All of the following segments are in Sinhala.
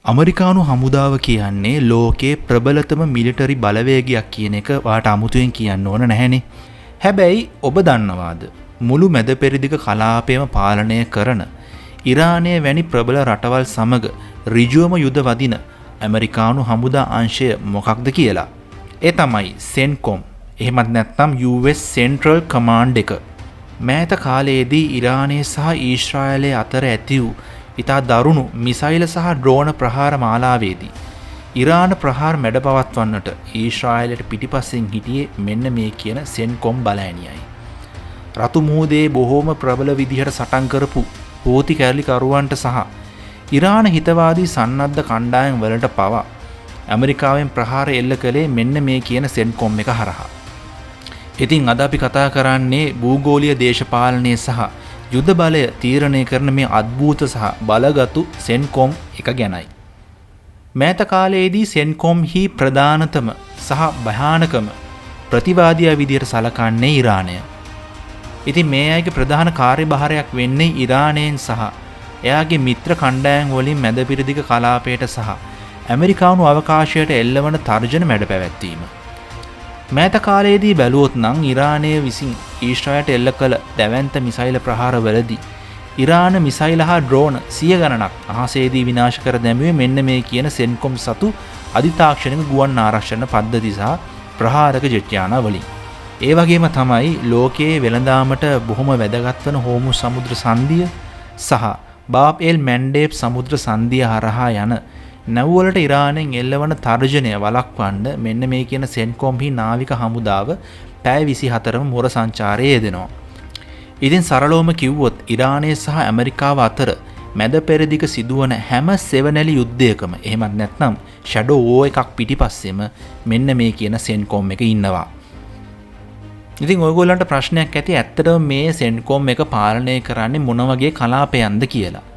ඇමරිකානු හමුදාව කියන්නේ ලෝකයේ ප්‍රබලතම මිලිටරි බලවේගයක් කියන එක වාට අමුතුවෙන් කියන්න ඕන නැහැනේ. හැබැයි ඔබ දන්නවාද මුළු මැද පෙරදිග කලාපයම පාලනය කරන ඉරානය වැනි ප්‍රබල රටවල් සමග ඍජුවම යුද වදින ඇමරිකානු හමුදා අංශය මොකක්ද කියලා? ඒ තමයි සෙන්කොම්. එහෙමත් නැත්නම් US Central Command එක. මෑත කාලයේදී ඉරානය සහ ඊශ්‍රායලය අතර ඇති වූ ඉතා දරුණු මිසයිල සහ ඩ්‍රෝන ප්‍රහාර මාලාවේදී ඉරාන ප්‍රහාර මැඩපවත්වන්නට ඊශ්‍රායලයට පිටිපස්සෙන් හිටියේ මෙන්න මේ කියන සෙන්කොම් බලෑනියයි. රතු මුහුදේ බොහෝම ප්‍රබල විදිහට සටන් කරපු හෝති කැරලිකරුවන්ට සහ ඉරාන හිතවාදී සන්නද්ධ කණ්ඩායම් වලට පවා ඇමරිකාවෙන් ප්‍රහාර එල්ල කළේ මෙන්න මේ කියන සෙන්කොම් එක හරහා. ඉතින් අද අපි කතා කරන්නේ භූගෝලීය දේශපාලනය සහ යුද බලය තීරණය කරන මේ අද්භූත සහ බලගතු සෙන්කොම් එක ගැනයි. මෑත කාලයේදී සෙන්කොම්හි ප්‍රධානතම සහ භයානකම ප්‍රතිවාදියා විදියට සලකන්නේ ඉරානය. ඉතින් මේ අයගේ ප්‍රධාන කාර්යභාරයක් වෙන්නේ ඉරානයෙන් සහ එයාගේ මිත්‍ර කණ්ඩායම් වලින් මැද පෙරදිග කලාපයට සහ ඇමරිකානු අවකාශයට එල්ලවන තර්ජන මැඩ පැවැත්වීම. මෑත කාලයේදී බැලුවොත් නම් ඉරානය විසින් ඊශ්‍රායලට එල්ල කළ දැවැන්ත මිසයිල ප්‍රහාරවලදී ඉරාන මිසයිල හා ඩ්‍රෝන 100 ගණනක් අහසේදී විනාශ කර දැමුවේ මෙන්න මේ කියන සෙන්කොම් සතු අධිතාක්ෂණික ගුවන් ආරක්ෂණ පද්ධති සහ ප්‍රහාරක ජෙට් යානා වලින්. ඒ වගේම තමයි ලෝකයේ වෙළඳාමට බොහොම වැදගත් වන හෝමුස් සමුද්‍ර සංධිය සහ බාබ් එල් මැන්ඩේබ් සමුද්‍ර සංධිය හරහා යන නැව්වලට ඉරානයෙන් එල්ලවන තර්ජනය වළක්වන්න මෙන්න මේ කියන සෙන්කොම්හි නාවික හමුදාව පැය 24ම මොර සංචාරයේ යෙදෙනවා. ඉතින් සරලවම කිව්වොත් ඉරානය සහ ඇමරිකාව අතර මැද පෙරදිග සිදුවන හැම සෙවණැලි යුද්ධයකම එහෙමත් නැත්නම් ෂැඩෝ වෝ එකක් පිටිපස්සෙම මෙන්න මේ කියන සෙන්කොම් එක ඉන්නවා. ඉතින් ඔයගොල්ලන්ට ප්‍රශ්නයක් ඇති ඇත්තටම මේ සෙන්කොම් එක පාලනය කරන්නේ මොන වගේ කලාපයක්ද කියලා.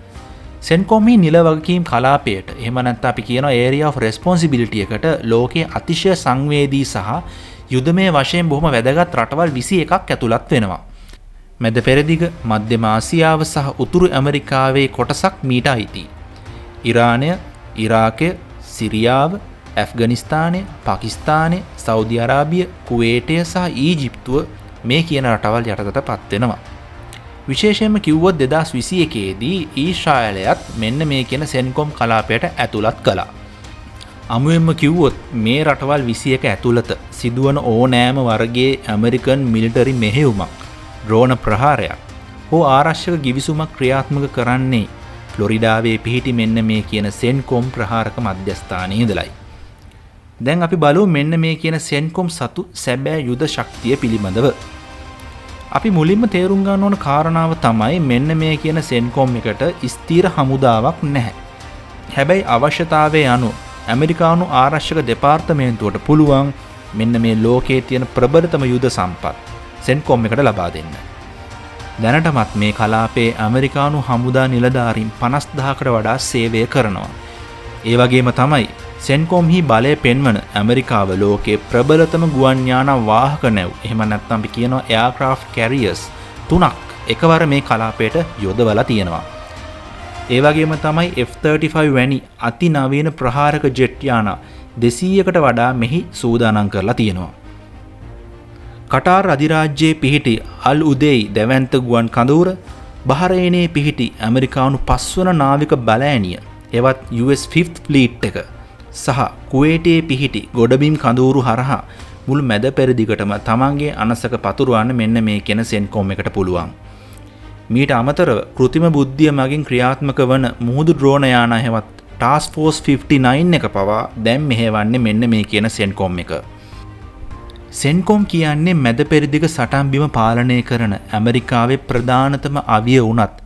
සෙන්කොම්හි නිල වගකීම් කලාපයට එහෙම නැත්නම් අපි කියනවා area of responsibility එකට ලෝකයේ අතිශය සංවේදී සහ යුදමය වශයෙන් බොහොම වැදගත් රටවල් 21ක් ඇතුළත් වෙනවා. මැද පෙරදිග, මධ්‍යම ආසියාව සහ උතුරු ඇමරිකාවේ කොටසක් මීට අයිති. ඉරානය, ඉරාකය, සිරියාව, ඇෆ්ගනිස්තානය, පාකිස්තානය, සෞදි අරාබිය, කුවේටය සහ ඊජිප්තුව මේ කියන රටවල් යටතට පත් වෙනවා. විශේෂයෙන්ම කිව්වොත් 2021 දී ඊශ්‍රායලයත් මෙන්න මේ කියන සෙන්කොම් කලාපයට ඇතුළත් කළා. අමුවෙන්ම කිව්වොත් මේ රටවල් 21 ඇතුළත සිදුවන ඕනෑම වර්ගයේ ඇමරිකන් මිලිටරි මෙහෙයුමක්, ඩ්‍රෝන ප්‍රහාරයක් හෝ ආරක්ෂක ගිවිසුමක් ක්‍රියාත්මක කරන්නේ ෆ්ලොරිඩාවේ පිහිටි මෙන්න මේ කියන සෙන්කොම් ප්‍රහාරක මධ්‍යස්ථානයේ ඉඳලයි. දැන් අපි බලමු මෙන්න මේ කියන සෙන්කොම් සතු සැබෑ යුද ශක්තිය පිළිබඳව. අපි මුලින්ම තේරුම් ගන්න ඕන කාරණාව තමයි මෙන්න මේ කියන සෙන්කොම් එකට ස්ථීර හමුදාවක් නැහැ. හැබැයි අවශ්‍යතාවය අනුව ඇමරිකානු ආරක්ෂක දෙපාර්තමේන්තුවට පුළුවන් මෙන්න මේ ලෝකයේ තියෙන ප්‍රබලතම යුද සම්පත් සෙන්කොම් එකට ලබා දෙන්න. දැනටමත් මේ කලාපයේ ඇමරිකානු හමුදා නිලධාරීන් 50000කට වඩා සේවය කරනවා. ඒ වගේම තමයි සෙන්කොම්හි බලය පෙන්වන ඇමරිකාව ලෝකයේ ප්‍රබලතම ගුවන් යානා වාහක නැව් එහෙම නැත්නම් අපි කියනවා එයාක්‍රාෆ්ට් කැරියර්ස් 3ක් එකවර මේ කලාපයට යොදවලා තියෙනවා. ඒ වගේම තමයි F-35 වැනි අතිනවීන ප්‍රහාරක ජෙට් යානා 200කට වඩා මෙහි සූදානම් කරලා තියෙනවා. කටාර් අධිරාජ්‍යයේ පිහිටි අල් උදෙයි දැවැන්ත ගුවන් කඳවුර, බහරේනයේ පිහිටි ඇමරිකානු 5 වන නාවික බලෑනිය එවත් US 5th Fleet එක සහ කුවේටයේ පිහිටි ගොඩබිම් කඳවුරු හරහා මුළු මැද පෙරදිගටම තමන්ගේ අනසක පතුරවන්න මෙන්න මේ කියන සෙන්කොම් එකට පුළුවන්. මීට අමතරව කෘත්‍රිම බුද්ධිය මගින් ක්‍රියාත්මක වන මුහුදු ඩ්‍රෝන යානා හෙවත් ටාස්ක් ෆෝස් 59 එක පවා දැන් මෙහෙවන්නේ මෙන්න මේ කියන සෙන්කොම් එක. සෙන්කොම් කියන්නේ මැද පෙරදිග සටන් බිම පාලනය කරන ඇමරිකාවේ ප්‍රධානතම අවිය වුණත්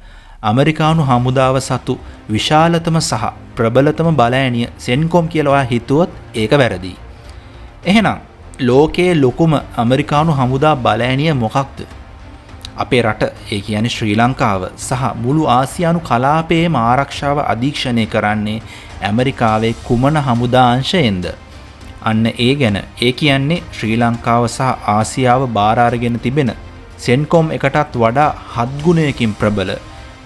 ඇමරිකානු හමුදාව සතු විශාලතම සහ ප්‍රබලතම බලෑනිය සෙන්කොම් කියලා ඔයා හිතුවොත් ඒක වැරදි. එහෙනම් ලෝකයේ ලොකුම ඇමරිකානු හමුදා බලෑනිය මොකක්ද? අපේ රට ඒ කියන්නේ ශ්‍රී ලංකාව සහ මුළු ආසියානු කලාපයේම ආරක්ෂාව අධීක්ෂණය කරන්නේ ඇමරිකාවේ කුමන හමුදා අංශයෙන්ද? අන්න ඒ ගැන ඒ කියන්නේ ශ්‍රී ලංකාව සහ ආසියාව බාර අරගෙන තිබෙන සෙන්කොම් එකටත් වඩා 7 ගුණයකින් ප්‍රබල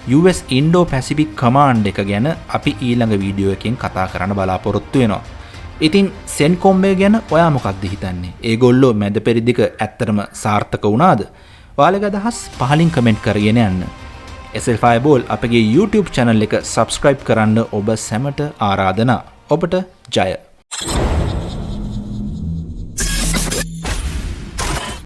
US Indo-Pacific Command එක ගැන අපි ඊළඟ වීඩියෝ එකෙන් කතා කරන්න බලාපොරොත්තු වෙනවා. ඉතින් CENTCOM එක ගැන ඔයා මොකක්ද හිතන්නේ? ඒගොල්ලෝ මැද පෙරදිග ඇත්තටම සාර්ථක වුණාද? ඔයාලගේ අදහස් පහලින් කමෙන්ට් කරගෙන යන්න. SL Fireball අපගේ YouTube channel එක subscribe කරන්න ඔබ සැමට ආරාධනා. ඔබට ජය.